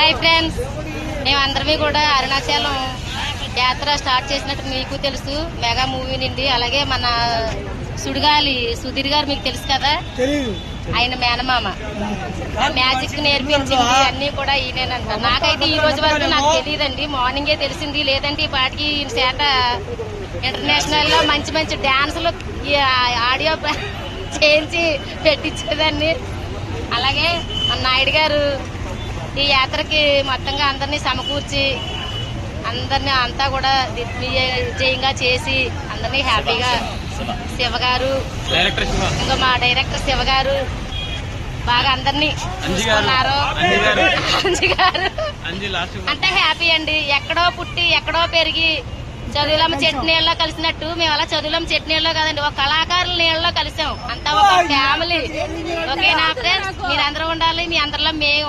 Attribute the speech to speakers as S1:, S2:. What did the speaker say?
S1: Hi friends, మేమందరమీ కూడా అరుణాచలం యాత్ర start చేసినట్టు మీకు తెలుసు. మెగా మూవీ నుండి. అలాగే మన సుడిగాలి సుధీర్ గారు మీకు తెలుసు కదా, ఆయన మేనమామ. మ్యాజిక్ నేర్పించింది అన్ని కూడా ఈయనంట. నాకైతే ఈ రోజు వరకు నాకు తెలియదండి, మార్నింగే తెలిసింది. లేదంటే ఈ పాటికి ఈయన చేత ఇంటర్నేషనల్ లో మంచి మంచి డాన్సులు ఆడియో చేయించి పెట్టించేదాన్ని. అలాగే మన నాయుడు గారు ఈ యాత్రకి మొత్తంగా అందరినీ సమకూర్చి అందరినీ అంతా కూడా విజయంగా చేసి అందరినీ హ్యాపీగా, శివ గారు ఇంకా మా డైరెక్టర్ శివ గారు బాగా అందరినీ చూసుకున్నారు. అంజి గారు అంటే హ్యాపీ అండి. ఎక్కడో పుట్టి ఎక్కడో పెరిగి చదువులమ్మ చెట్టు నీళ్ళలో కలిసినట్టు మేము అలా చదువులమ్మ చెట్టు నీళ్ళలో కాదండి, ఒక కళాకారుల నీళ్ళలో కలిసాం. అంతా ఒక ఫ్యామిలీ. ఓకేనా ఫ్రెండ్స్, మీరందరూ ఉండాలి, మీ అందరిలో మేము